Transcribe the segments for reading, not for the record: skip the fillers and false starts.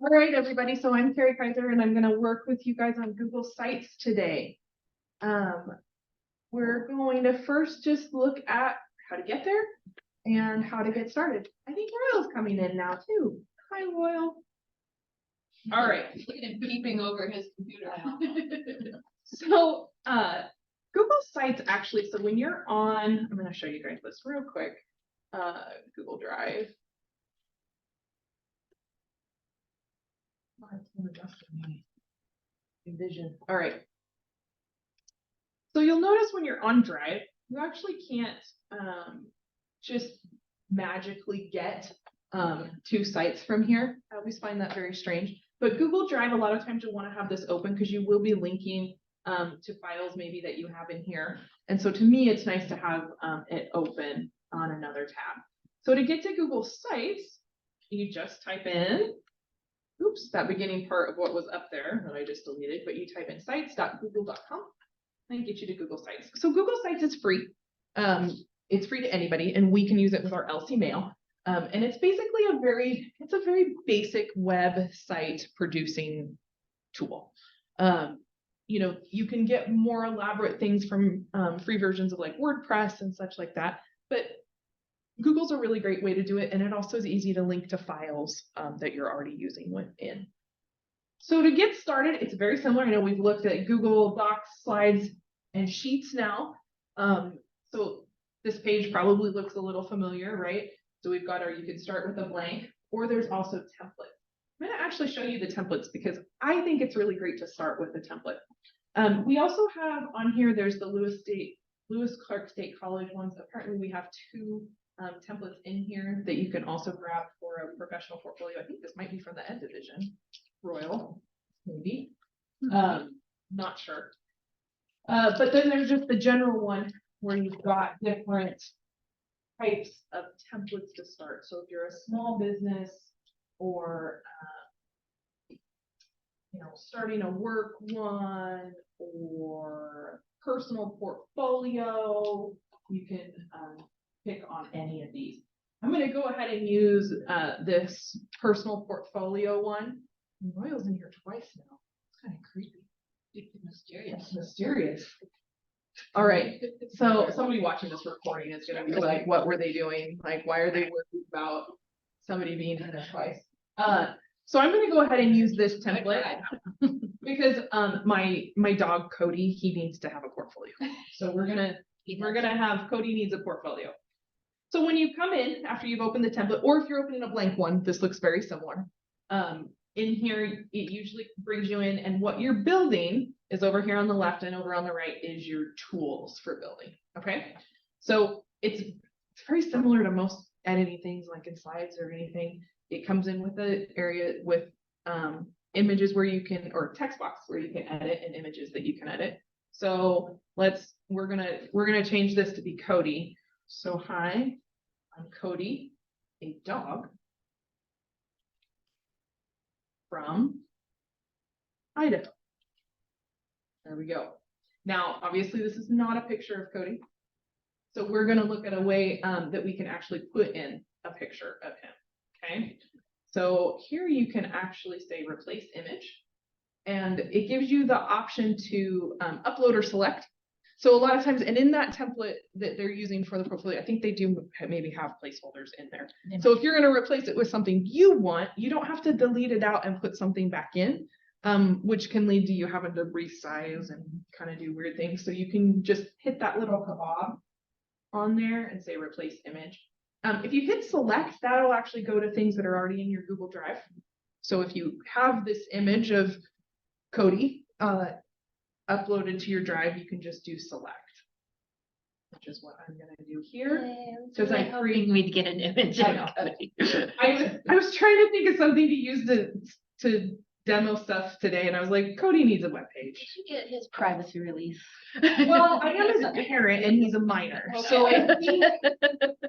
All right, everybody. So I'm Carrie Kyser, and I'm going to work with you guys on Google Sites today. We're going to first just look at how to get there and how to get started. I think Royal's coming in now too. Hi, Royal. All right. Look at him peeping over his computer. So Google Sites actually, so when you're on, I'm going to show you guys this real quick. Google Drive. Envision. All right. So you'll notice when you're on Drive, you actually can't just magically get to sites from here. I always find that very strange. But Google Drive, a lot of times you'll want to have this open because you will be linking to files maybe that you have in here. And so to me, it's nice to have it open on another tab. So to get to Google Sites, you just type in, oops, that beginning part of what was up there that I just deleted, but you type in sites.google.com and get you to Google Sites. So Google Sites is free. It's free to anybody, and we can use it with our LC Mail. And it's basically a very basic website producing tool. You know, you can get more elaborate things from free versions of like WordPress and such like that, but Google's a really great way to do it, and it also is easy to link to files that you're already using within. So to get started, it's very similar. I know we've looked at Google Docs, Slides, and Sheets now. So this page probably looks a little familiar, right? So we've got you can start with a blank, or there's also templates. I'm going to actually show you the templates because I think it's really great to start with a template. We also have on here, there's the Lewis Clark State College ones. Apparently we have two templates in here that you can also grab for a professional portfolio. I think this might be from the Ed Division, Royal, maybe. Not sure. But then there's just the general one where you've got different types of templates to start. So if you're a small business or you know, starting a work one or personal portfolio, you can pick on any of these. I'm going to go ahead and use this personal portfolio one. Royal's in here twice now. It's kind of creepy. Mysterious. Mysterious. All right. So somebody watching this recording is going to be like, what were they doing? Like, why are they worried about somebody being in there twice? So I'm going to go ahead and use this template because my dog Cody, he needs to have a portfolio. So we're gonna have Cody needs a portfolio. So when you come in after you've opened the template, or if you're opening a blank one, this looks very similar. In here, it usually brings you in, and what you're building is over here on the left, and over on the right is your tools for building. Okay, so it's very similar to most editing things like in Slides or anything. It comes in with an area with images where you can, or text box where you can edit, and images that you can edit. So we're gonna change this to be Cody. So hi, I'm Cody, a dog from Idaho. There we go. Now, obviously, this is not a picture of Cody. So we're going to look at a way that we can actually put in a picture of him. Okay. So here you can actually say replace image. And it gives you the option to upload or select. So a lot of times, and in that template that they're using for the portfolio, I think they do maybe have placeholders in there. So if you're going to replace it with something you want, you don't have to delete it out and put something back in, which can lead to you having to resize and kind of do weird things. So you can just hit that little kebab on there and say replace image. If you hit select, that'll actually go to things that are already in your Google Drive. So if you have this image of Cody uploaded to your drive, you can just do select, which is what I'm going to do here. Because I'm hoping we'd get an image of Cody. I was trying to think of something to use to demo stuff today, and I was like, Cody needs a web page. You should get his privacy release. Well, I am his parent, and he's a minor, so I think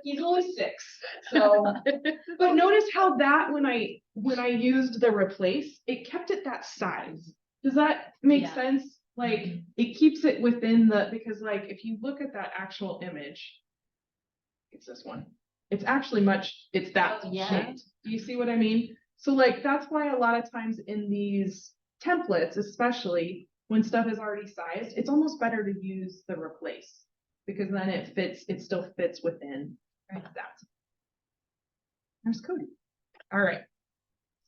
he's only 6. So, but notice how that when I used the replace, it kept it that size. Does that make sense? Like it keeps it within because like if you look at that actual image, it's this one. It's actually it's that shaped. Do you see what I mean? So like, that's why a lot of times in these templates, especially when stuff is already sized, it's almost better to use the replace because then it still fits within that. There's Cody. All right.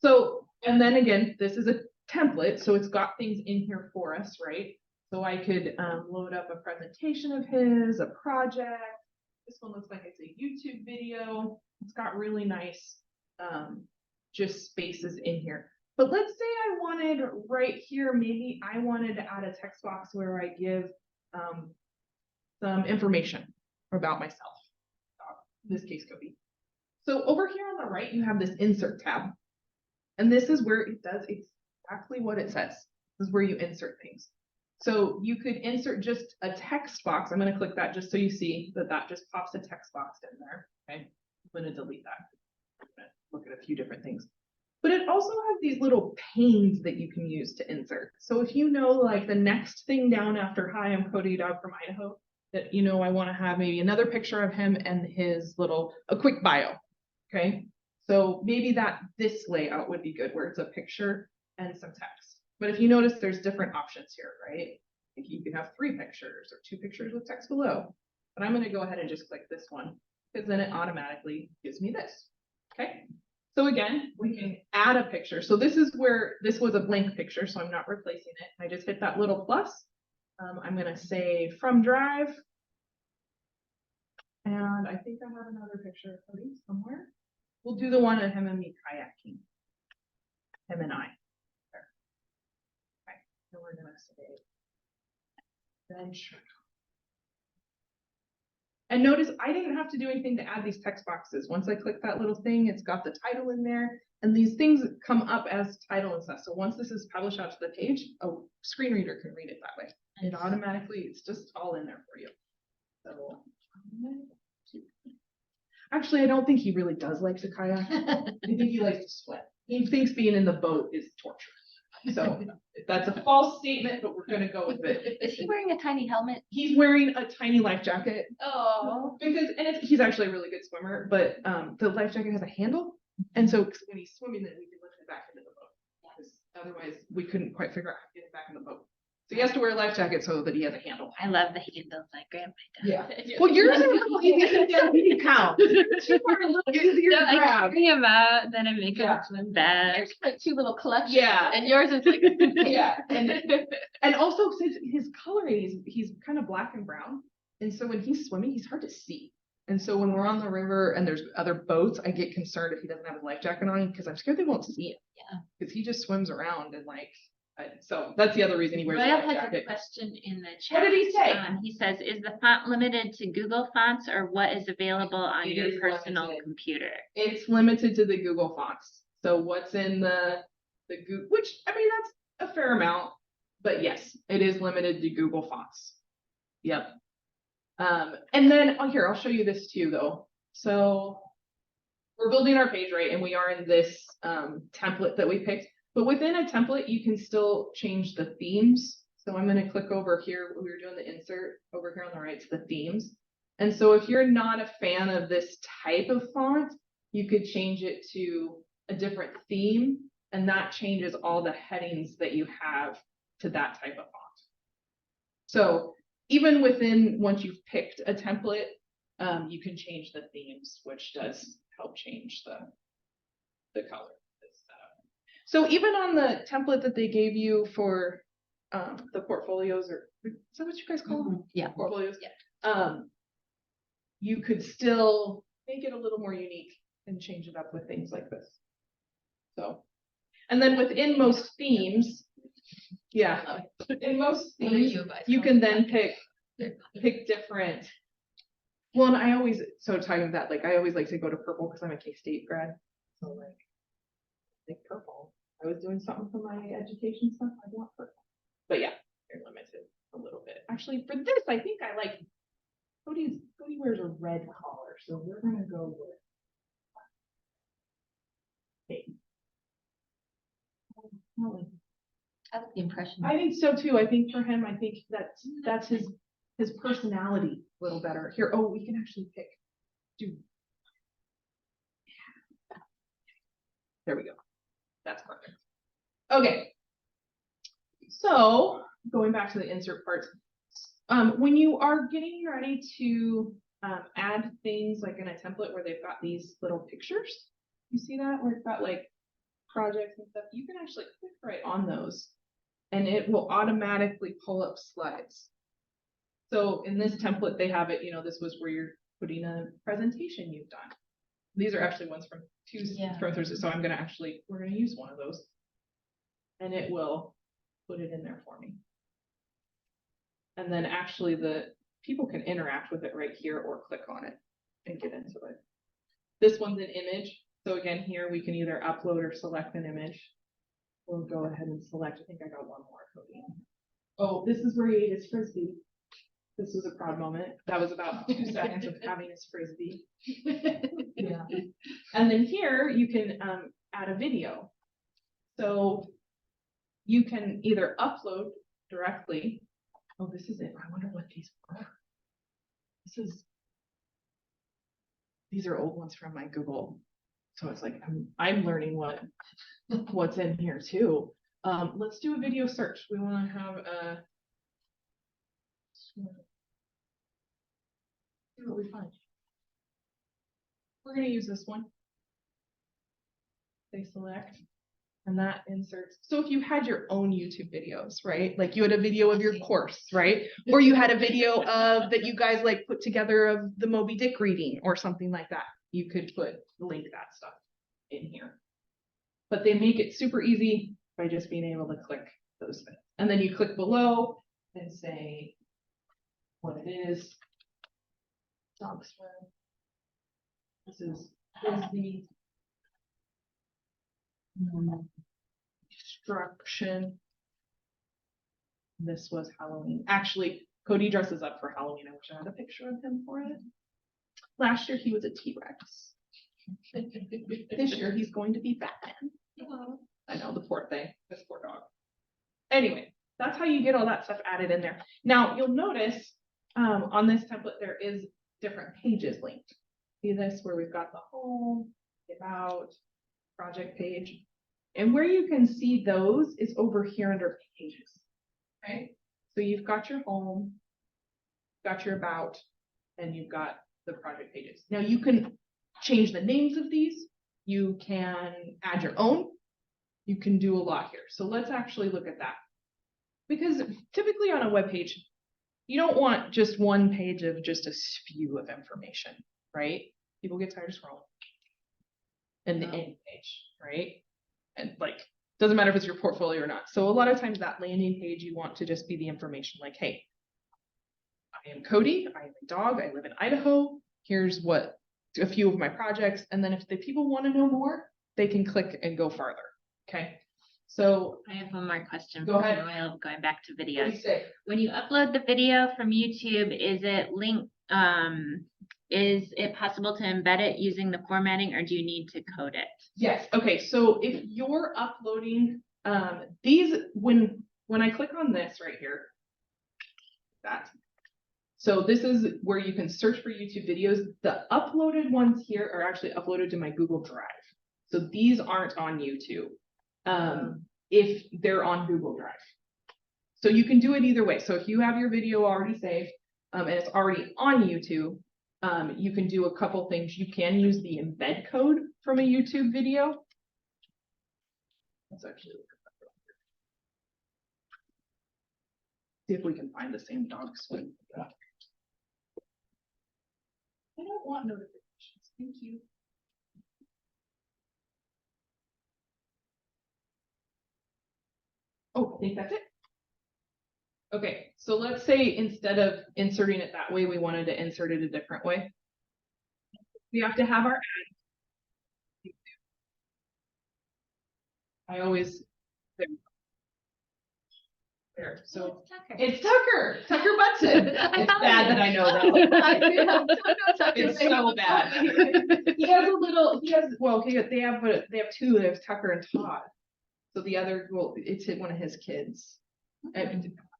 So, and then again, this is a template, so it's got things in here for us, right? So I could load up a presentation of his, a project. This one looks like it's a YouTube video. It's got really nice just spaces in here. But let's say I wanted right here, maybe I wanted to add a text box where I give some information about myself. In this case, Cody. So over here on the right, you have this insert tab. And this is where it does exactly what it says. This is where you insert things. So you could insert just a text box. I'm going to click that just so you see that that just pops a text box in there. Okay, I'm going to delete that. I'm going to look at a few different things. But it also has these little panes that you can use to insert. So if you know, like the next thing down after "Hi, I'm Cody Dog from Idaho," that you know I want to have maybe another picture of him and his a quick bio. Okay, so maybe this layout would be good where it's a picture and some text. But if you notice, there's different options here, right? Like you can have 3 pictures or 2 pictures with text below. But I'm going to go ahead and just click this one because then it automatically gives me this. Okay. So again, we can add a picture. So this is where this was a blank picture, so I'm not replacing it. I just hit that little plus. I'm going to say from Drive. And I think I have another picture of Cody somewhere. We'll do the one of him and me kayaking. Him and I. There. Okay. So we're going to say venture. And notice I didn't have to do anything to add these text boxes. Once I click that little thing, it's got the title in there. And these things come up as title and stuff. So once this is published out to the page, a screen reader can read it that way. It automatically, it's just all in there for you. So actually, I don't think he really does like to kayak. I think he likes to swim. He thinks being in the boat is torture. So that's a false statement, but we're going to go with it. Is he wearing a tiny helmet? He's wearing a tiny life jacket. Oh. Because, he's actually a really good swimmer, but the life jacket has a handle. And so when he's swimming, then we can lift it back into the boat. Because otherwise, we couldn't quite figure out how to get it back in the boat. So he has to wear a life jacket so that he has a handle. I love the handles. My grandma does. Yeah. Well, yours are little easy to count. Yours are a little easier to I grab. carry him out, then I make him swim back. Yours like 2 little clutches. Yeah. And yours is like Yeah. And also since his coloring, he's kind of black and brown. And so when he's swimming, he's hard to see. And so when we're on the river and there's other boats, I get concerned if he doesn't have his life jacket on because I'm scared they won't see him. Yeah. Because he just swims around and so that's the other reason he wears a Royal life has jacket. a question in the chat. What did he say? He says, is the font limited to Google fonts or what is available on It your is personal limited. computer? It's limited to the Google fonts. So what's in the Google, which I mean that's a fair amount, but yes, it is limited to Google fonts. Yep. And then here, I'll show you this too though. So we're building our page, right? And we are in this template that we picked. But within a template, you can still change the themes. So I'm going to click over here. We were doing the insert over here on the right to the themes. And so if you're not a fan of this type of font, you could change it to a different theme. And that changes all the headings that you have to that type of font. So even once you've picked a template, you can change the themes, which does help change the color. So even on the template that they gave you for the portfolios, or is that what you guys call them? Yeah. Portfolios. Yeah. You could still make it a little more unique and change it up with things like this. So, and then within most themes, in most themes, you can then pick different. Well, and I always talking about that, I always like to go to purple because I'm a K-State grad. So like purple. I was doing something for my education stuff. I want purple. But yeah, you're limited a little bit. Actually, for this, I think I like Cody wears a red collar, so we're gonna go with pink. I like the impression. I think so too. I think for him, I think that's his personality a little better. Here, we can actually pick. There we go. That's perfect. Okay. So going back to the insert parts, when you are getting ready to add things like in a template where they've got these little pictures, you see that where it's got like projects and stuff, you can actually click right on those and it will automatically pull up slides. So in this template, they have it, you know, this was where you're putting a presentation you've done. These are actually ones from Thursday, so we're gonna use one of those. And it will put it in there for me. And then actually the people can interact with it right here or click on it and get into it. This one's an image. So again, here we can either upload or select an image. We'll go ahead and select, I think I got one more. Oh, this is where he ate his Frisbee. This was a proud moment. That was about 2 seconds of having his Frisbee. Yeah. And then here you can add a video. So you can either upload directly. Oh, this is it. I wonder what these are. These are old ones from my Google. So it's like I'm learning what's in here too. Let's do a video search. We want to have a see what we find. We're going to use this one. They select. And that inserts. So if you had your own YouTube videos, right? Like you had a video of your course, right? Or you had a video of that you guys like put together of the Moby Dick reading or something like that. You could link that stuff in here. But they make it super easy by just being able to click those things. And then you click below and say what it is. Dog swim. This is Disney. Instruction. This was Halloween. Actually, Cody dresses up for Halloween. I wish I had a picture of him for it. Last year he was a T-Rex. This year he's going to be Batman. Oh. I know, the poor thing. This poor dog. Anyway, that's how you get all that stuff added in there. Now you'll notice on this template there is different pages linked. See this where we've got the home, about, project page. And where you can see those is over here under pages. Okay, so you've got your home, got your about, and you've got the project pages. Now you can change the names of these. You can add your own. You can do a lot here. So let's actually look at that. Because typically on a web page, you don't want just one page of just a spew of information, right? People get tired of scrolling. And the end page, right? And like, doesn't matter if it's your portfolio or not. So a lot of times that landing page, you want to just be the information like, hey, I am Cody, I am a dog, I live in Idaho. Here's what a few of my projects. And then if the people want to know more, they can click and go farther. Okay. So I have one more question. Go ahead. Going back to What do videos. you say? When you upload the video from YouTube, is it linked? Is it possible to embed it using the formatting, or do you need to code it? Yes. Okay. So if you're uploading these, when I click on this right here, so this is where you can search for YouTube videos. The uploaded ones here are actually uploaded to my Google Drive. So these aren't on YouTube if they're on Google Drive. So you can do it either way. So if you have your video already saved and it's already on YouTube, you can do a couple things. You can use the embed code from a YouTube video. Let's actually look at that real quick. See if we can find the same dog swim. I don't want notifications. Thank you. Oh, I think that's it. Okay, so let's say instead of inserting it that way, we wanted to insert it a different way. We have to have our ad. I always there. So it's Tucker. Tucker Butson. It's bad that I know that. It's so bad. He has a little. He has they have two. There's Tucker and Todd. So the other, well, it's one of his kids.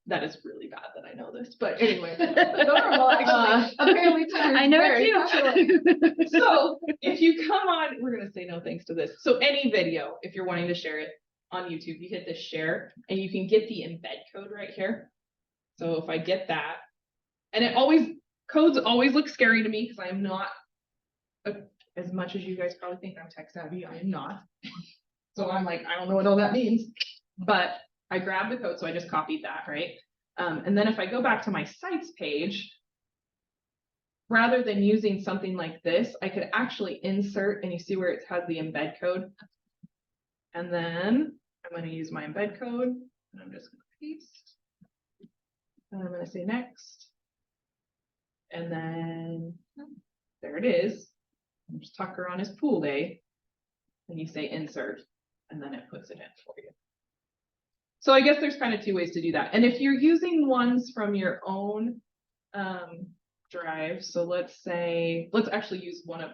That is really bad that I know this, but anyway. Normal, actually. Apparently, I know it too. So if you come on, we're gonna say no thanks to this. So any video, if you're wanting to share it on YouTube, you hit this share, and you can get the embed code right here. So if I get that, and codes always look scary to me because I am not, as much as you guys probably think I'm tech savvy, I am not. So I'm like, I don't know what all that means, but I grabbed the code, so I just copied that, right? And then if I go back to my sites page, rather than using something like this, I could actually insert, and you see where it has the embed code. And then I'm going to use my embed code, and I'm just going to paste. And I'm going to say next. And then there it is. There's Tucker on his pool day. And you say insert, and then it puts it in for you. So I guess there's kind of two ways to do that. And if you're using ones from your own drive, so let's actually use one of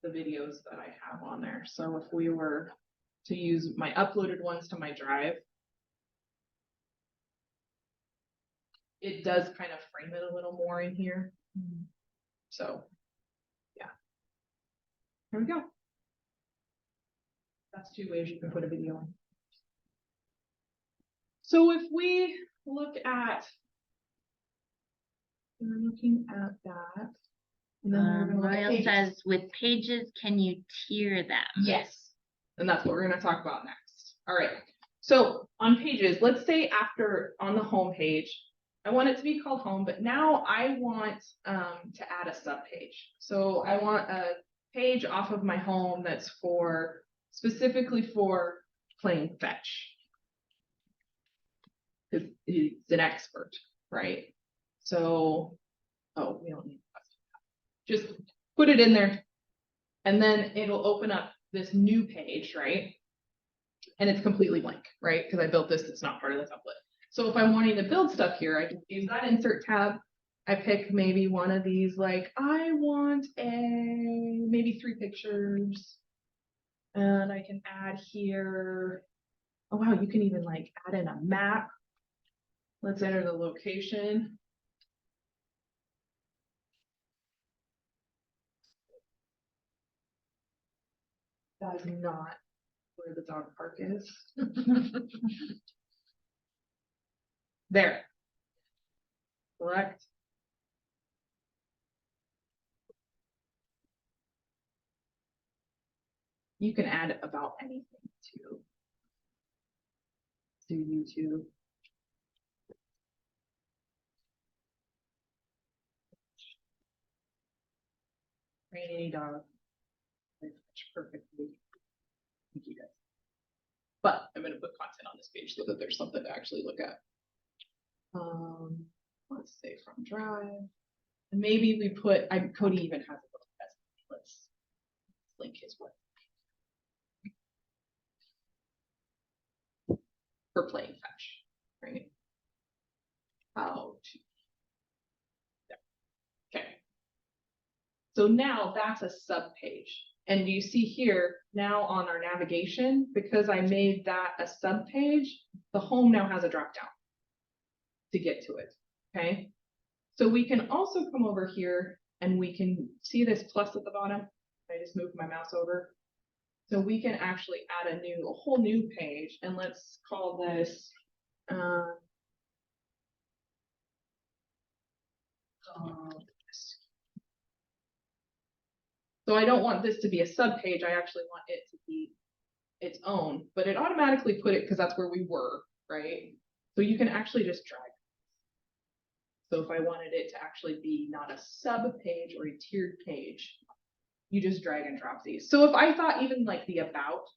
the videos that I have on there. So if we were to use my uploaded ones to my drive, it does kind of frame it a little more in here. So yeah, here we go. That's two ways you can put a video in. So if we look at, we're looking at that. And then we're gonna look at Royal pages. says, with pages, can you tier them? Yes. And that's what we're going to talk about next. All right. So on pages, let's say after on the home page, I want it to be called home, but now I want to add a sub page. So I want a page off of my home that's specifically for playing fetch. Because he's an expert, right? So, oh, we don't need that. Just put it in there, and then it'll open up this new page, right? And it's completely blank, right? Because I built this, it's not part of the template. So if I'm wanting to build stuff here, I can use that insert tab. I pick maybe one of these, like I want maybe 3 pictures. And I can add here, oh wow, you can even like add in a map. Let's enter the location. That is not where the dog park is. There. Correct. You can add about anything to YouTube. Rainy dog. Perfectly. Thank you guys. But I'm going to put content on this page so that there's something to actually look at. Let's say from Drive. And maybe we put, Cody even has a little test. Let's link his web. For playing fetch, right? How to. Yeah. Okay. So now that's a sub page. And you see here now on our navigation, because I made that a sub page, the home now has a drop down to get to it. Okay. So we can also come over here and we can see this plus at the bottom. I just moved my mouse over. So we can actually add a whole new page, and let's call this so I don't want this to be a sub page. I actually want it to be its own, but it automatically put it because that's where we were, right? So you can actually just drag. So if I wanted it to actually be not a sub page or a tiered page, you just drag and drop these. So if I thought even like the about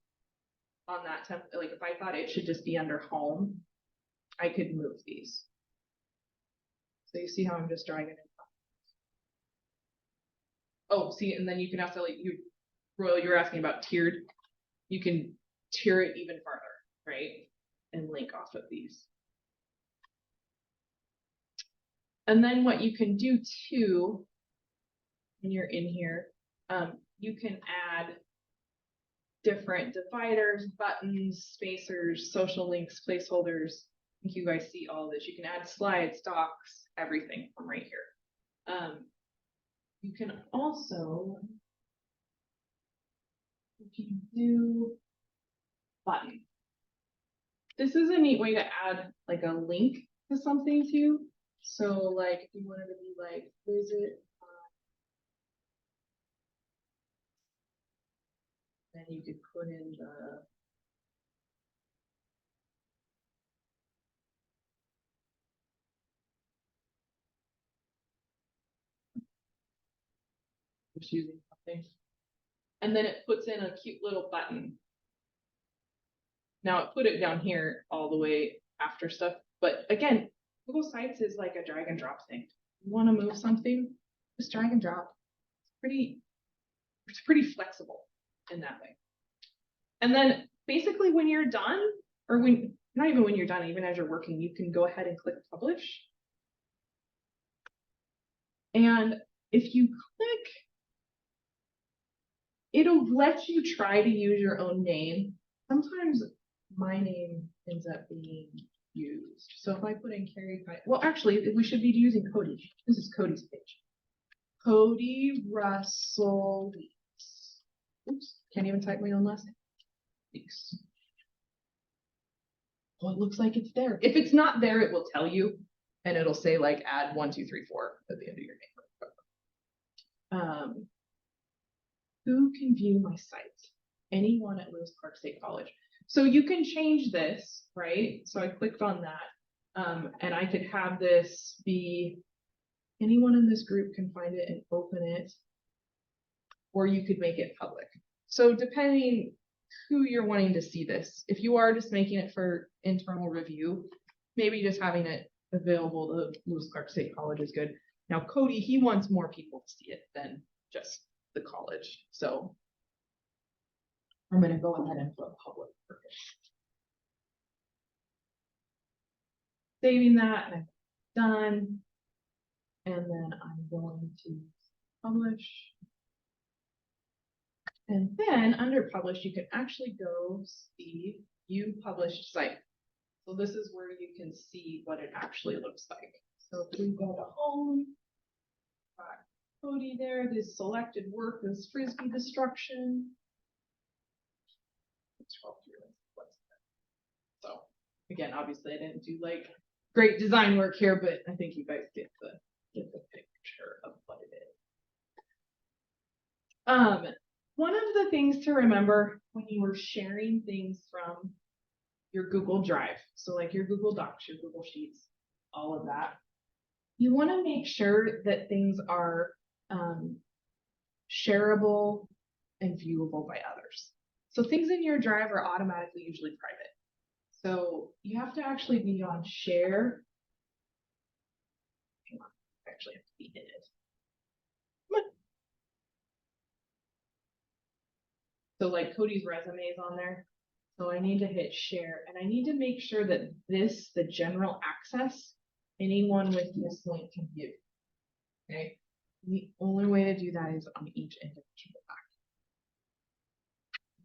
on that template, like if I thought it should just be under home, I could move these. So you see how I'm just dragging it. Oh, see, and then you can also, like, Royal, you were asking about tiered. You can tier it even farther, right? And link off of these. And then what you can do too, when you're in here, you can add different dividers, buttons, spacers, social links, placeholders, think you guys see all this. You can add slides, docs, everything from right here. You can also, if you do button. This is a neat way to add like a link to something too. So like if you wanted to be like, visit, then you could put in the just using something. And then it puts in a cute little button. Now it put it down here all the way after stuff. But again, Google Sites is like a drag and drop thing. You want to move something, just drag and drop. It's pretty flexible in that way. And then basically when you're done, or when not even when you're done, even as you're working, you can go ahead and click publish. And if you click, it'll let you try to use your own name. Sometimes my name ends up being used. So if I put in Carrie, well, actually, we should be using Cody. This is Cody's page. Cody Russell Weeks. Oops, can't even type my own last name. Weeks. Well, it looks like it's there. If it's not there, it will tell you, and it'll say like add 1, 2, 3, 4 at the end of your name. Who can view my site? Anyone at Lewis Clark State College. So you can change this, right? So I clicked on that, and I could have this be anyone in this group can find it and open it, or you could make it public. So depending who you're wanting to see this, if you are just making it for internal review, maybe just having it available to Lewis Clark State College is good. Now Cody, he wants more people to see it than just the college. So I'm going to go ahead and put public. Saving that, and I'm done. And then I'm going to publish. And then under publish, you can actually go see view published site. So this is where you can see what it actually looks like. So if we go to home, got Cody there, this selected work is Frisbee destruction. So again, obviously I didn't do like great design work here, but I think you guys get the picture of what it is. One of the things to remember when you were sharing things from your Google Drive, so like your Google Docs, your Google Sheets, all of that, you want to make sure that things are shareable and viewable by others. So things in your drive are automatically usually private. So you have to actually be on share. Hang on, I actually have to be in it. Come on. So like Cody's resume is on there. So I need to hit share, and I need to make sure that this, the general access, anyone with this link can view. Okay. The only way to do that is on each individual document.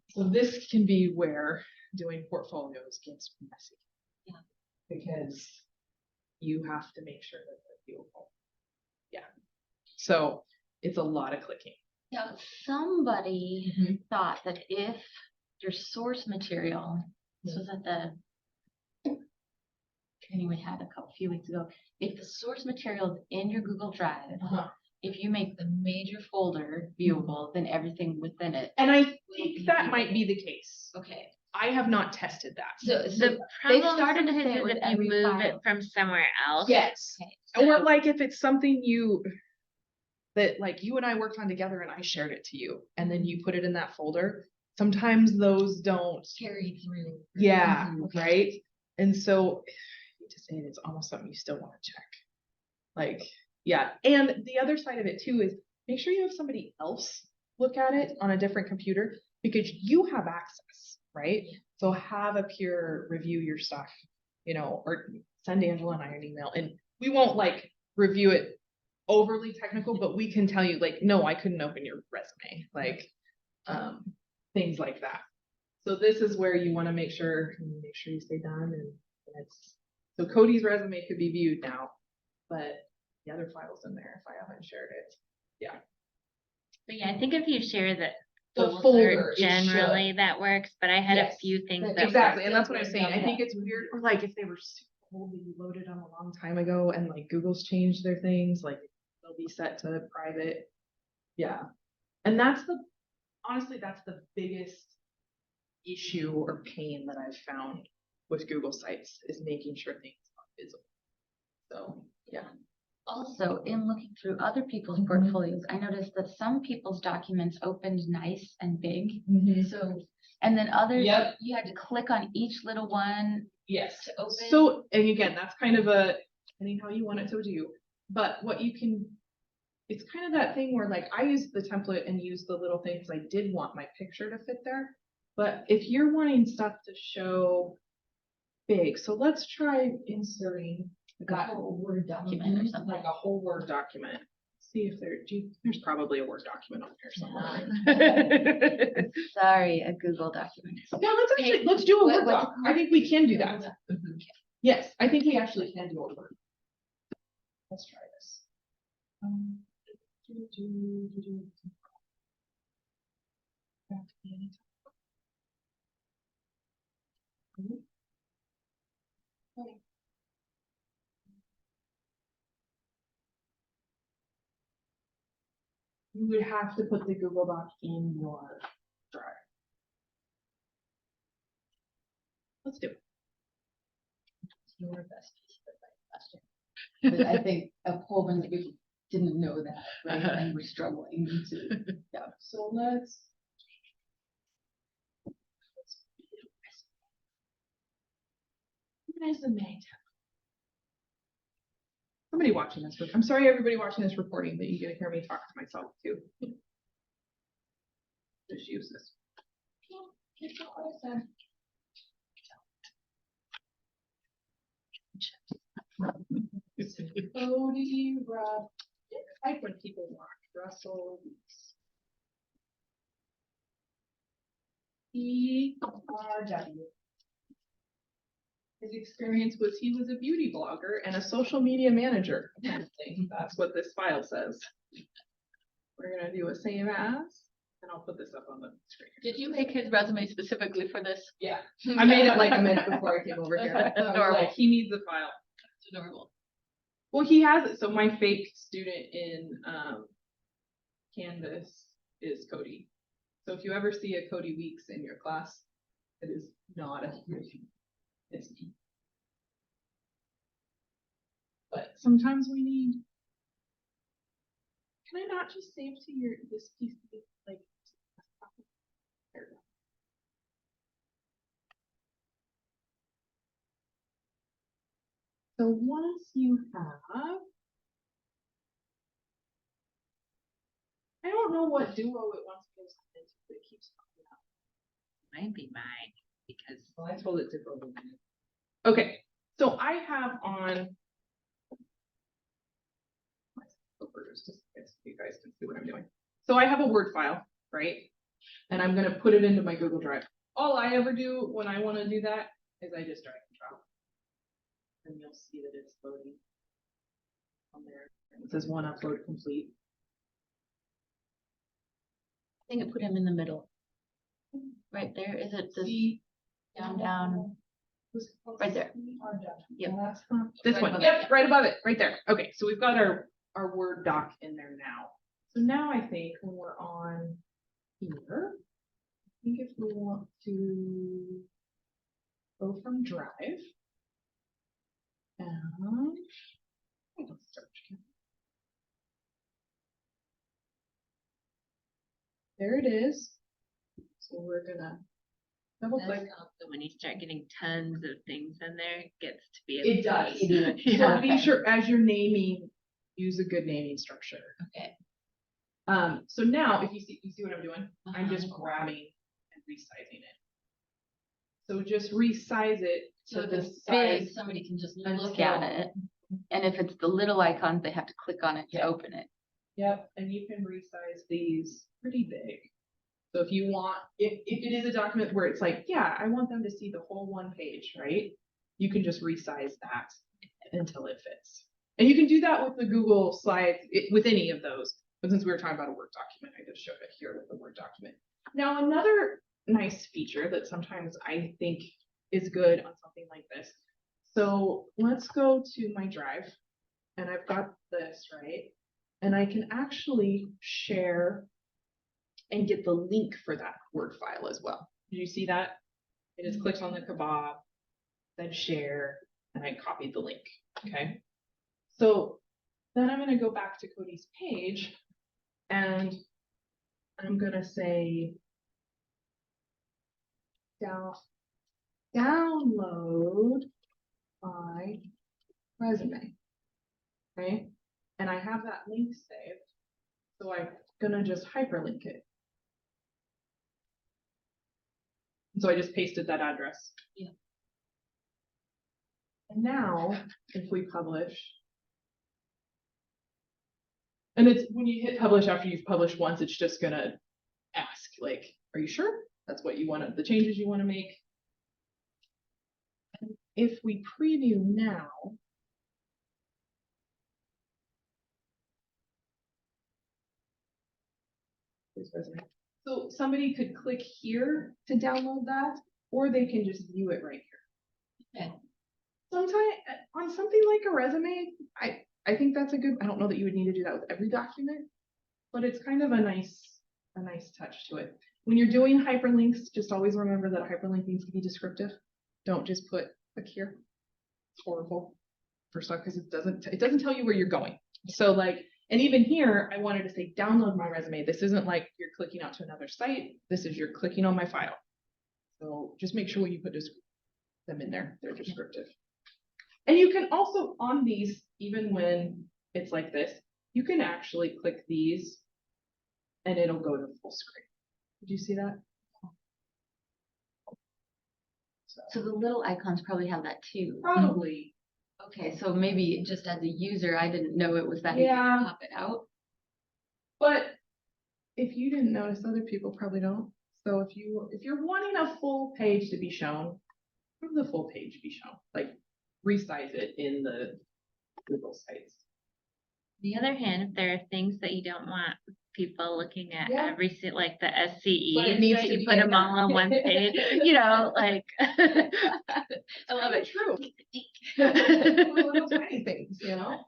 So this can be where doing portfolios gets messy. Yeah. Because you have to make sure that they're viewable. Yeah. So it's a lot of clicking. Yeah, somebody thought that if your source material, this was at the training we had a few weeks ago, if the source material is in your Google Drive, if you make the major folder viewable, then everything within it. And I think that might be the case. Okay. I have not tested that. So the problem started to say if you move it from somewhere else. Yes. Okay, Or like if it's something that like you and I worked on together and I shared it to you and then you put it in that folder, sometimes those don't carry through. Yeah, right. And so I hate to say it, it's almost something you still want to check. Like, yeah. And the other side of it too is make sure you have somebody else look at it on a different computer because you have access, right? So have a peer review your stuff, or send Angela and I an email, and we won't like review it overly technical, but we can tell you like, no, I couldn't open your resume, like things like that. So this is where you want to make sure you stay done and it's So Cody's resume could be viewed now, but the other file's in there if I haven't shared it. Yeah. But yeah, I think if you share The folder, folder, it generally should. that works, but I had Yes. a few things that Exactly, were and that's what I'm saying. I Yeah. think it's weird, or like if they were super old, maybe loaded on a long time ago, and like Google's changed their things, like they'll be set to private. Yeah, and honestly, that's the biggest issue or pain that I've found with Google Sites is making sure things are visible. So, yeah. Also, in looking through other people's Mhm. portfolios, I noticed that some people's documents opened nice and big. So, and then others, Yep. you had to click on each little one Yes. to open. So, and again, that's kind of depending how you want it to do, but what you can, it's kind of that thing where like I used the template and used the little things I did want my picture to fit there. But if you're wanting stuff to show big, so let's try inserting like a whole Word document or something. like a whole Word document. See if there's probably a Word document on there somewhere. Sorry, a Google document. No, let's do a Word What's it doc. I think we can do that. Mhm. Yes, I think we actually can do a Word. Let's try this. You would have to put the Google Doc in your drive. Let's do it. Your best piece of advice last year. But I think a whole bunch of people didn't know that, right? And were struggling to. Yeah, so let's. Resume. Somebody watching this. I'm sorry, everybody watching this recording that you're gonna hear me talk to myself too. Just use this. Cody, Rob, type when people watch Russell. ERW. His experience was he was a beauty blogger and a social media manager. That's what this file says. We're gonna do a save as, and I'll put this up on the screen. Did you make his resume specifically for this? Yeah, I made it like a minute before I came over here. I was Adorable. like, he needs a file. It's adorable. Well, he has it. So my fake student in Canvas is Cody. So if you ever see a Cody Weeks in your class, it is not a it's me. But sometimes we need. Can I not just save to this piece of like? There we go. So once you have, I don't know what duo it wants to go into, but it keeps popping up. might be mine because Well, I told it to go. Okay, so I have on. Just so you guys can see what I'm doing. So I have a Word file, right? And I'm gonna put it into my Google Drive. All I ever do when I want to do that is I just drag and drop. And you'll see that it's loading on there. It says one upload complete. I think I put him in the middle. Right there. Is it this See, down? Right there. Yep. This Right one. above Yep, right above it, right there. Okay, so we've got our Word doc in there now. So now I think when we're on here, I think if we want to go from Drive and search. There it is. So we're gonna double click. also when you start getting tons of things in there, it gets to be. It does. Yeah. So be sure as you're naming, use a good naming structure. Okay. So now if you see what I'm doing, I'm just grabbing and resizing it. So just resize it So to if the it's big, size. somebody can just until- look at it. And if it's the little icons, they have to click on it to Yeah. open it. Yep, and you can resize these pretty big. So if you want, if it is a document where it's like, yeah, I want them to see the whole one page, right? you can just resize that until it fits. And you can do that with the Google Slides, with any of those. But since we were talking about a Word document, I just showed it here with the Word document. Now, another nice feature that sometimes I think is good on something like this. So let's go to my drive, and I've got this, right? And I can actually share and get the link for that Word file as well. Did you see that? I just clicked on the kebab, then share, and I copied the link, okay? So then I'm gonna go back to Cody's page, and I'm gonna say, download my resume, okay? And I have that link saved, so I'm gonna just hyperlink it. So I just pasted that address. Yeah. And now, if we publish, and it's when you hit publish after you've published once, it's just gonna ask, like, are you sure that's what you want, the changes you want to make? And if we preview now, so somebody could click here to download that, or they can just view it right here. Okay. Sometimes on something like a resume, I think that's a good, I don't know that you would need to do that with every document, but it's kind of a nice touch to it. When you're doing hyperlinks, just always remember that a hyperlink needs to be descriptive. Don't just put click here. It's horrible for stuff because it doesn't tell you where you're going. So like, and even here, I wanted to say download my resume. This isn't like you're clicking out to another site. This is you're clicking on my file. So just make sure when you put them in there, they're descriptive. And you can also, on these, even when it's like this, you can actually click these and it'll go to full screen. Did you see that? So the little icons probably have that too. Probably. Okay, so maybe just as a user, I didn't know it was that easy Yeah. to pop it out. But if you didn't notice, other people probably don't. So if you're wanting a full page to be shown, have the full page be shown. Like resize it in the Google sites. On the other hand, if there are things that you don't want people looking at Yeah. every like the SCE, But it needs that to you be put in them all on one page, you know, like. I love it. True. Little tiny things, you know.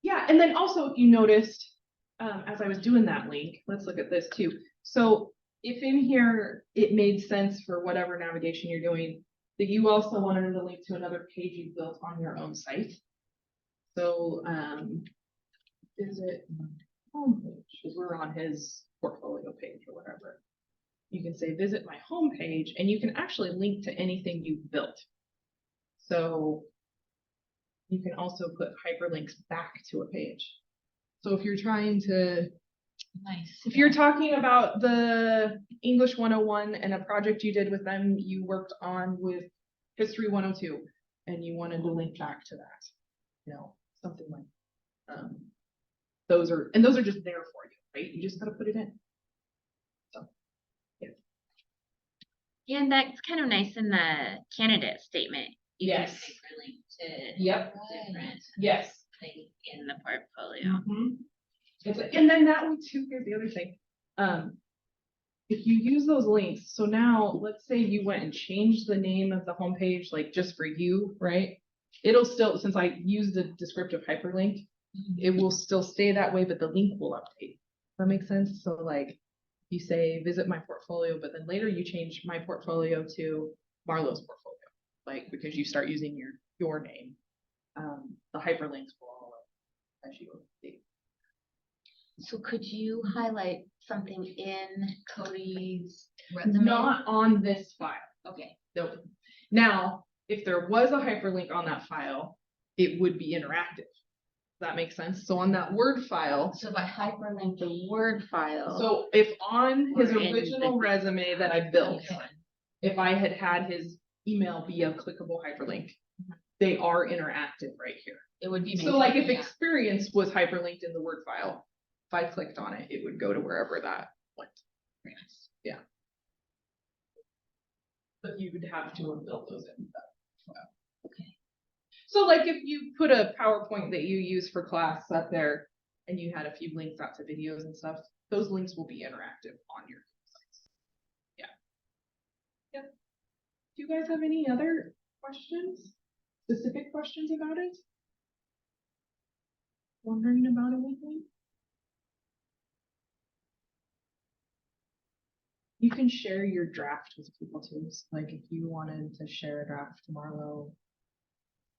Yeah, and then also if you noticed, as I was doing that link, let's look at this too. So if in here it made sense for whatever navigation you're doing, that you also wanted to link to another page you built on your own site. So is it homepage? Because we're on his portfolio page or whatever. You can say visit my homepage, and you can actually link to anything you've built. So you can also put hyperlinks back to a page. So if you're trying to, Nice. if you're talking about the English 101 and a project you did with them, you worked on with History 102, and you wanted to link back to that, you know, something like those are just there for you, right? You just got to put it in. So, yeah. Yeah, and that's kind of nice in the candidate statement. You Yes. can hyperlink to Yep. different Yes. things in the portfolio. And then that one too, here's the other thing. If you use those links, so now let's say you went and changed the name of the homepage, like just for you, right? It'll still, since I used the descriptive hyperlink, it will still stay that way, but the link will update. Does that make sense? So like you say visit my portfolio, but then later you change my portfolio to Marlo's portfolio, like because you start using your name. The hyperlinks will all as you update. So could you highlight something in Cody's resume? Not on this file. Okay. Nope. Now, if there was a hyperlink on that file, it would be interactive. Does that make sense? So on that Word file. So if I hyperlink the Word file. So if on his Or in original the- resume that I built, Okay. if I had his email be a clickable hyperlink, they are interactive right here. It would be. So like if yeah. experience was hyperlinked in the Word file, if I clicked on it, it would go to wherever that went. Very nice. Yeah. but you would have to have built those in. Okay. So like if you put a PowerPoint that you use for class up there and you had a few links out to videos and stuff, those links will be interactive on your sites. Yeah. Yep. Do you guys have any other questions? Specific questions about it? Wondering about anything? You can share your draft with people too. So, like if you wanted to share a draft tomorrow,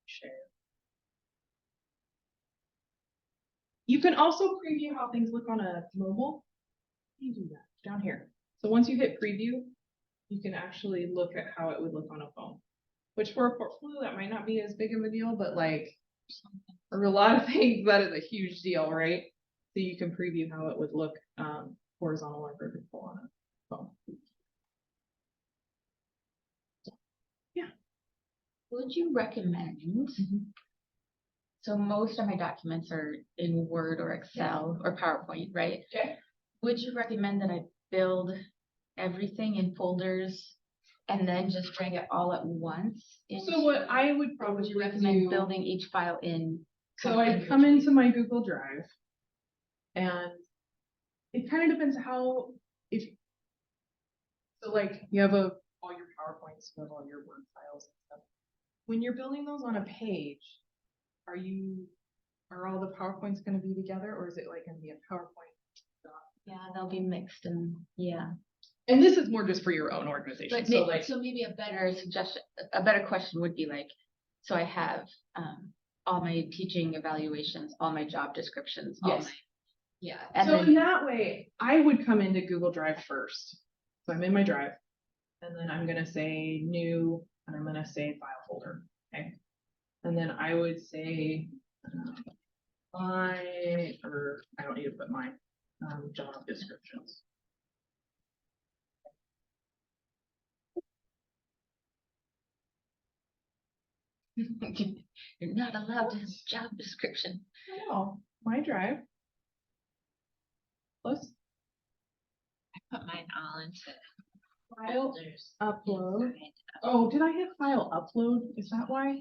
share. You can also preview how things look on a mobile. How do you do that? Down here. So once you hit preview, you can actually look at how it would look on a phone. Which for a portfolio that might not be as big of a deal, but like for a lot of things that is a huge deal, right? So you can preview how it would look horizontal or vertical on a phone. Yeah. Would you recommend? So most of my documents are in Word or Excel or PowerPoint, right? Okay. Would you recommend that I build everything in folders and then just drag it all at once? So what I would Or would probably you recommend do, building each file in? so I'd come into my Google Drive and it kind of depends how, so like you have all your PowerPoints, you have all your Word files and stuff. When you're building those on a page, are all the PowerPoints going to be together or is it like going to be a PowerPoint? Yeah, they'll be mixed and yeah. And this is more just for your own organization. But So like, so maybe a better suggestion, a better question would be like, so I have all my teaching evaluations, all my job descriptions, all yes. my, yeah. And So then in that way, I would come into Google Drive first. So I'm in my Drive and then I'm going to say new and I'm going to say file folder. Okay. And then I would say I don't need to put my job descriptions. you're not allowed to have job description. I know, my Drive. Plus I put mine all into file folders. upload. inside. Oh, did I hit file upload? Is that why?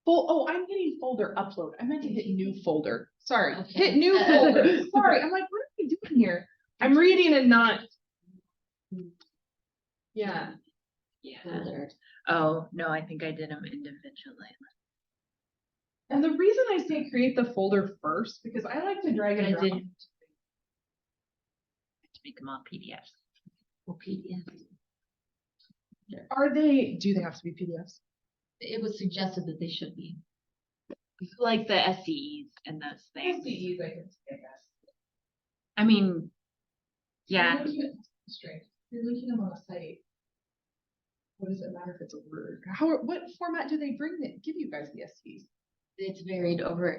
Oh, I'm hitting folder upload. I meant to hit new folder. Sorry, Okay. hit new folder. Sorry, I'm like, what are we doing here? I'm reading and not. Yeah. Yeah. Folder. Oh, no, I think I did them individually. And the reason I say create the folder first, because I like to drag and I drop. didn't. To make them all PDFs. Or PDF. Do they have to be PDFs? It was suggested that they should be. Like the SEs and those things. SCEs, I can see, I guess. I mean, yeah. Strange. You're linking them on a site. What does it matter if it's a Word? What format do they give you guys the SCs? It's varied over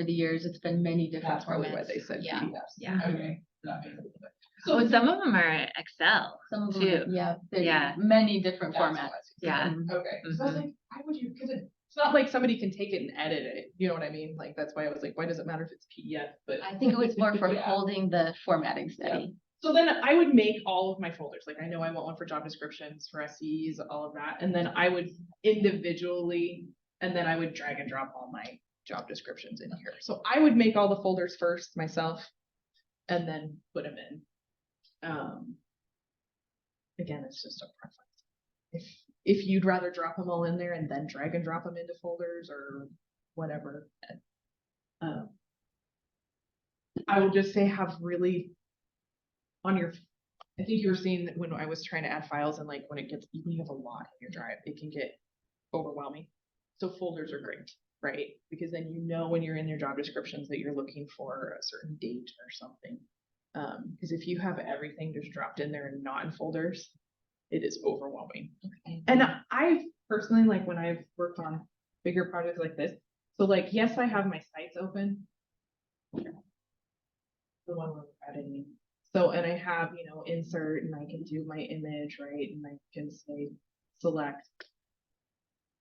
the years. It's been many different That's probably why formats. they said Yeah. PDFs. Yeah. Okay. That makes a little bit. So some of them are Excel. Some of them, too. yeah, there's Yeah. many different That's formats. why. Yeah. Okay. So I was like, why would you? Because it's not like somebody can take it and edit it. You know what I mean? Like that's why I was like, why does it matter if it's PDF? But I think it was more for Yeah. holding the formatting steady. So then I would make all of my folders. Like I know I want one for job descriptions, for SEs, all of that. And then I would individually, and then I would drag and drop all my job descriptions in here. So I would make all the folders first myself and then put them in. Again, it's just a preference. If you'd rather drop them all in there and then drag and drop them into folders or whatever, I would just say have really on your, I think you were seeing that when I was trying to add files and like when you have a lot in your drive, it can get overwhelming. So folders are great, right? Because then you know when you're in your job descriptions that you're looking for a certain date or something. Because if you have everything just dropped in there and not in folders, it is overwhelming. Okay. And I personally, like when I've worked on bigger projects like this, so like, yes, I have my sites open. The one we're editing. So, and I have, insert and I can do my image, right? And I can say select.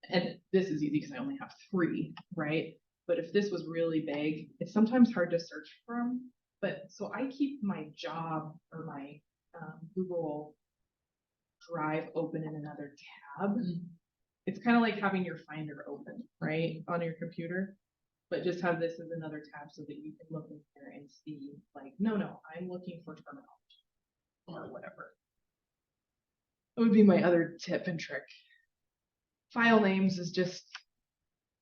And this is easy because I only have 3, right? But if this was really big, it's sometimes hard to search for them. But so I keep my job or my Google drive open in another tab. It's kind of like having your Finder open, right, on your computer, but just have this as another tab so that you can look in there and see, like, no, I'm looking for terminology or whatever. That would be my other tip and trick. File names is just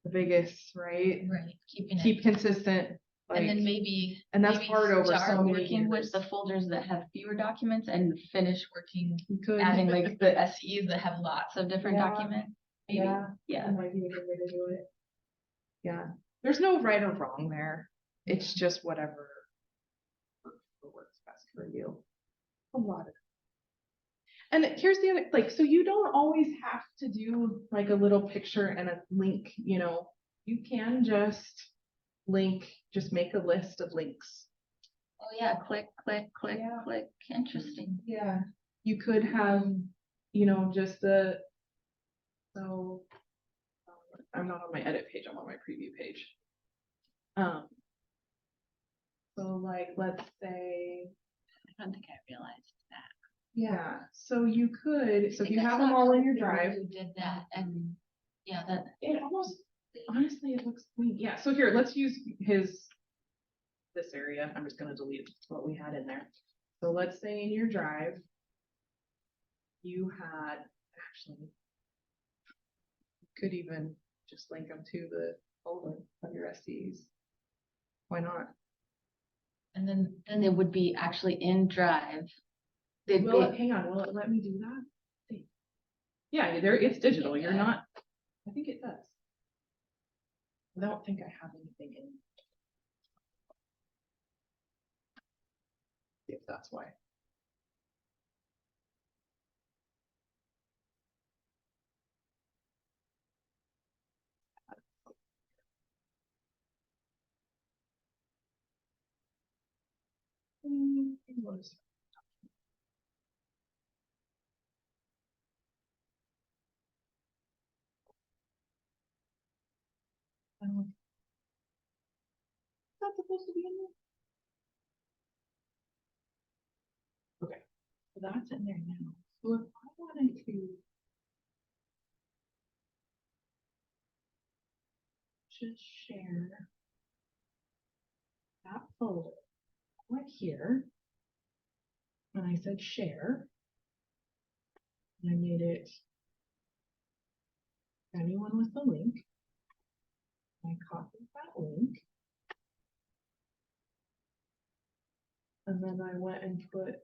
the biggest, right? Right, keeping Keep consistent. Like, and then maybe. and that's maybe hard over start so many working with years. the folders that have fewer documents and finish working, You could. adding like the SEs that have lots of different Yeah. documents. Maybe, Yeah. yeah. That might be a good way to do it. Yeah, there's no right or wrong there. It's just whatever works best for you. A lot of. And here's the other, like, so you don't always have to do like a little picture and a link, you know, you can just just make a list of links. Oh yeah, click, click, click, Yeah. click. Interesting. Yeah. You could have, you know, just so I'm not on my edit page, I'm on my preview page. So like, let's say, I don't think I realized that. yeah, so you could, so if you I have saw them all in a your couple drive, Who did that and yeah, that. it almost, honestly, it looks clean. Yeah, so here, let's use this area. I'm just gonna delete what we had in there. So let's say in your drive, you had, actually, you could even just link them to the folder of your SDs. Why not? And then they would be actually in Drive. They'd Will be, it, hang on, will it let me do that? Yeah, there, it's digital, you're not, I think it does. I don't think I have anything in. If that's why. That's supposed to be in there. Okay, so that's in there now. So if I wanted to just share that folder right here, and I said share, and I made it anyone with the link. I copied that link. And then I went and put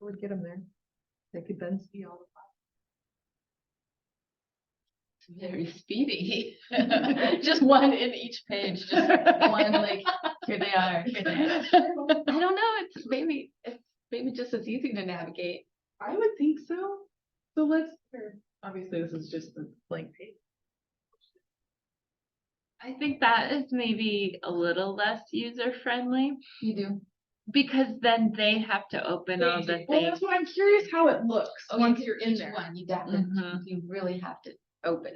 would get them there. They could then see all the very speedy. Just one in each page, just one like, here they are, here they are. I don't know, it's maybe just as easy to navigate. I would think so. So let's, obviously this is just a blank page. I think that is maybe a little less user friendly You do. because then they have to open all the Well, things. that's what I'm curious how it looks once you're in each there. one, you have to, Mhm. you really have to open.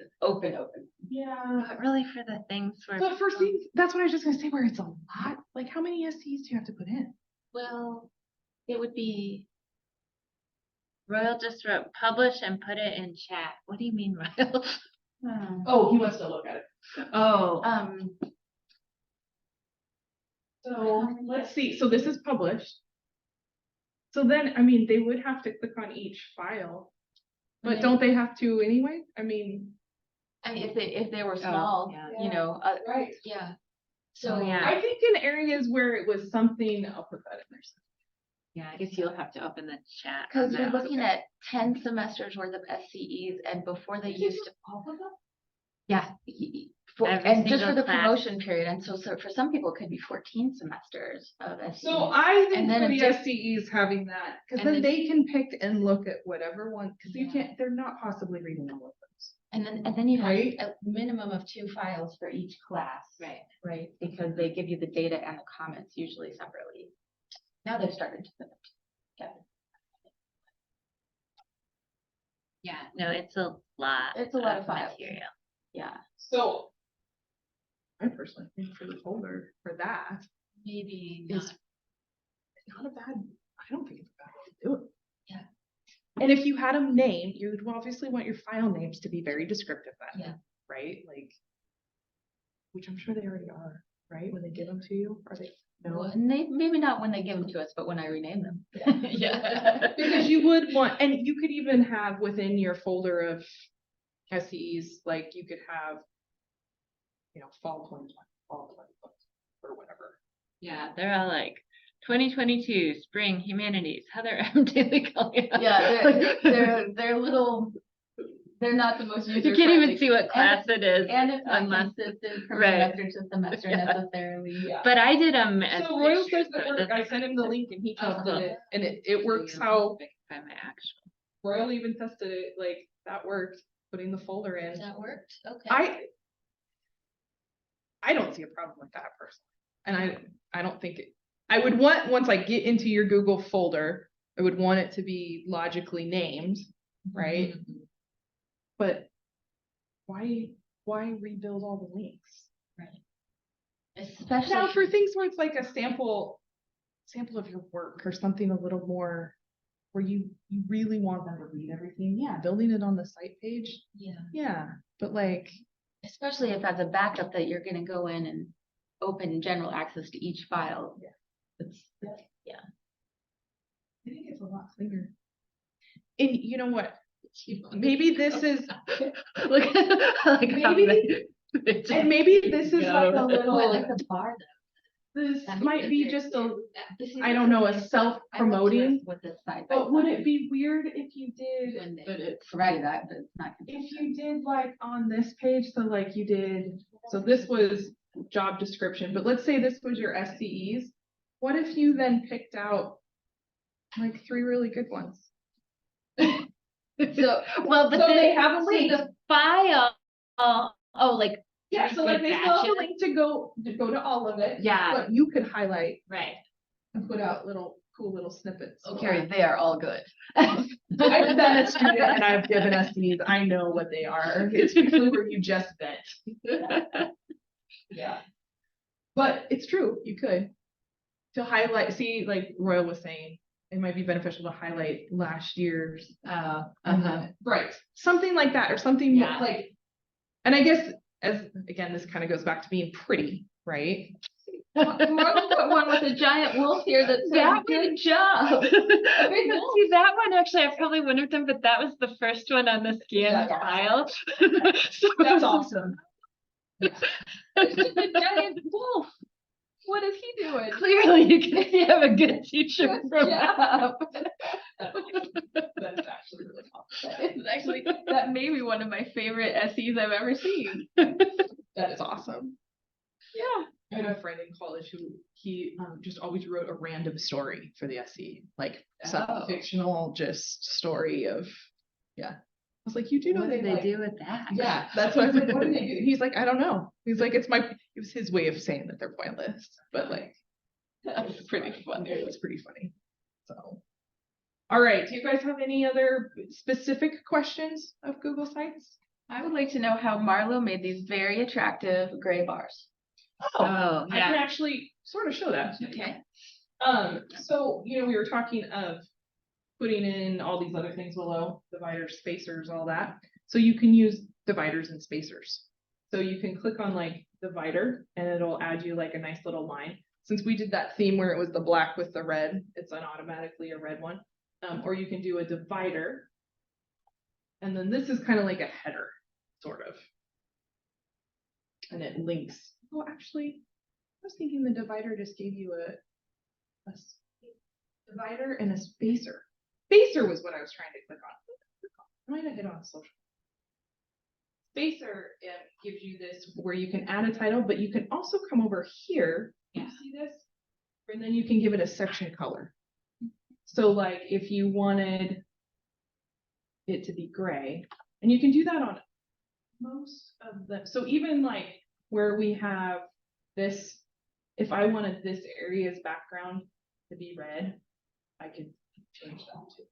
Yeah. But really for the things where. But for people- things, that's what I was just gonna say, where it's a lot, like how many SDs do you have to put in? Well, it would be, Royal just wrote publish and put it in chat. What do you mean, Royal? Oh, he wants to look at it. Oh, So let's see, so this is published. So then, I mean, they would have to click on each file, but Mhm. don't they have to anyway? I mean. if they were small, yeah. you know, Right. yeah. So, Oh, yeah. I think in areas where it was something, I'll put that in there. yeah, I guess you'll have to open the chat. because on you're that. looking at 10 semesters worth of SCEs, and before they used to, All of them? yeah, Every and just for single the class. promotion period, and so for some people, it could be 14 semesters of SCEs. So I think And then for a the diff- SCEs having that, because and then then- they can pick and look at whatever one, because you Yeah. can't, they're not possibly reading all of those. And then you have Right. a minimum of 2 files for each class. Right. Right, because they give you the data and the comments usually separately. Now they've started to put them together. Yeah, no, it's a lot. It's a lot of files. material. Yeah, So I personally think for the folder for that maybe is not a bad, I don't think it's a bad way to do it. Yeah. And if you had them named, you would obviously want your file names to be very descriptive then. Yeah. Right? Like, which I'm sure they already are, right? When they give them to you, are they? No. Well, and maybe not when they give them to us, but when I rename them. Yeah. Because you would want, and you could even have within your folder of SEs, like you could have, fall 2020, fall 2020, or whatever. Yeah, they're all like 2022 spring humanities, Heather M. Daily Collier. Yeah, they're little, they're not the most user You can't even friendly. see what class it is. And it's not unless- consistent from Right. semester to semester Yeah. necessarily. Yeah. But I did So Royal says that work. I sent him the link and he tested it, and it works how By my actual. Royal even tested it. Like that worked. Putting the folder in. That worked, okay. I don't see a problem with that personally, and I don't think it. I would want, once I get into your Google folder, I would want it to be logically named, right? Mhm. But why rebuild all the links? Right. Especially. Now for things where it's like a sample of your work or something a little more where you really want them to read everything. Yeah, building it on the site page. Yeah, but like, Especially if as a backup that you're gonna go in and open general access to each file. Yeah. It's, yeah. I think it's a lot cleaner. And you know what? Maybe this is Look at like how Maybe- they and maybe this is like a Oh, I little. like the bar This though. might be just a. This is- I don't know, a self-promoting. With this side. by But would side it be weird if you did? when they provided that, but it's not. If you did like on this page, so like you did, so this was job description, but let's say this was your SCEs. What if you then picked out like 3 really good ones? So, well, but So then- they have a see, link. the file. Oh, like Yeah, so like they still have a link to go to all of it. Yeah. But you could highlight right. and put out cool little snippets. oh, Carrie, they are all good. I've been a student and I've given SCEs. I know what they are. It's usually where you just vent. Yeah. But it's true, you could. To highlight, see, like Royal was saying, it might be beneficial to highlight last year's. Right, something like that, or something Yeah. like, and I guess, again, this kind of goes back to being pretty, right? Marlon put one with a giant wolf here that said, That good job. See, that one actually, I probably wouldn't have done, but that was the first one on the scanned That's file. So That's awesome. It's just a giant wolf. What is he doing? Clearly, you have a good teacher Good from job. That's actually really awesome. It's actually, that may be one of my favorite SEs I've ever seen. That is awesome. Yeah. I had a friend in college who he just always wrote a random story for the SE, like some Oh. fictional just story of, yeah. I was like, you do know What they did they like, do with that? yeah, that's what I was like, what do they do? He's like, I don't know. He's like, it was his way of saying that they're pointless, but like, That's pretty funny. it was pretty funny. So, all right, do you guys have any other specific questions of Google Sites? I would like to know how Marlo made these very attractive gray bars. Oh, I can yeah. actually sort of show that. Okay. So, we were talking of putting in all these other things below, dividers, spacers, all that. So you can use dividers and spacers. So you can click on like divider and it'll add you like a nice little line. Since we did that theme where it was the black with the red, it's an automatically a red one. Or you can do a divider. And then this is kind of like a header, sort of. And it links. Oh, actually, I was thinking the divider just gave you a divider and a spacer. Spacer was what I was trying to click on. I might have hit on social. Spacer gives you this where you can add a title, but you can also come over here. You see this? And then you can give it a section color. So like if you wanted it to be gray, and you can do that on most of the, so even like where we have this, if I wanted this area's background to be red, I could change that too.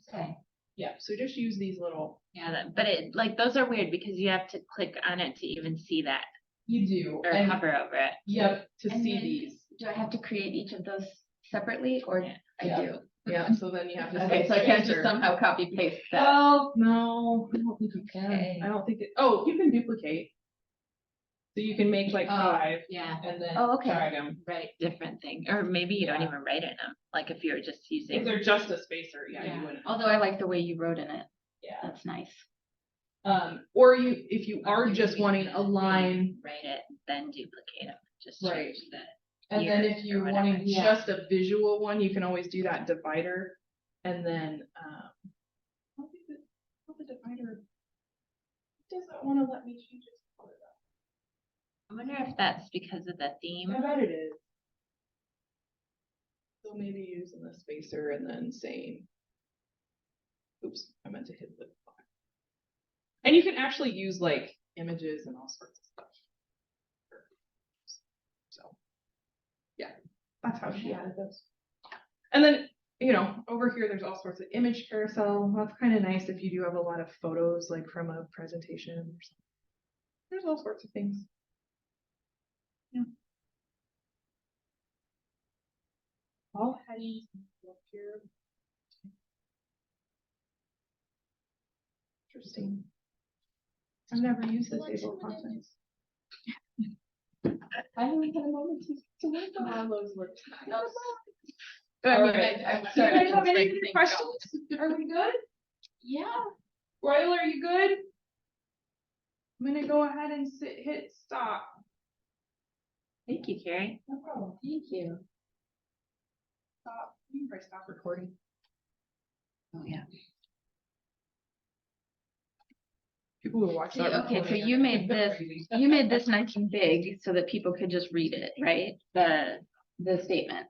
Okay. Yeah, so just use these little. Yeah, but it, like, those are weird because you have to click on it to even see that You do. or And, hover over it. yep, to And see then- these. Do I have to create each of those separately or Yeah. I Yeah. do? Yeah, so then you have to. Okay, so I can't just somehow copy paste that. Well, no, I don't think you can. Okay. I don't think it, oh, you can duplicate. So you can make like Oh, 5 Yeah, and then Oh, okay. drag them. right, different thing. Or maybe you don't Yeah. even write it in them, like if you were just If using. they're just a spacer, yeah, Yeah. you wouldn't. Although I like the way you wrote in it. Yeah. That's nice. Or if you are you just can wanting make a line, Write it, then duplicate them, just Right. change the. and then year if or you're whatever. wanting Yeah. just a visual one, you can always do that divider. And then, I don't think the divider doesn't want to let me change its color though. I wonder if that's because of the theme. I bet it is. So maybe using the spacer and then saying, oops, I meant to hit the. And you can actually use like images and all sorts of stuff. So, yeah, that's how she added those. And then, over here, there's all sorts of image carousel. That's kind of nice if you do have a lot of photos, like from a presentation or something. There's all sorts of things. Yeah. All headings up here. Interesting. I've never used this table of contents. I haven't had a moment to work on all those words. I mean, Alright. I'm Do you starting guys to have any break things questions? Are we good? Yeah. Royal, are you good? I'm gonna go ahead and hit stop. Thank you, Carrie. No problem. Thank you. Stop. You can probably stop recording. Oh, yeah. People who watch See, that. okay, so recording you are made this- crazy. You made this nice and big so that people could just read it, right? The statement.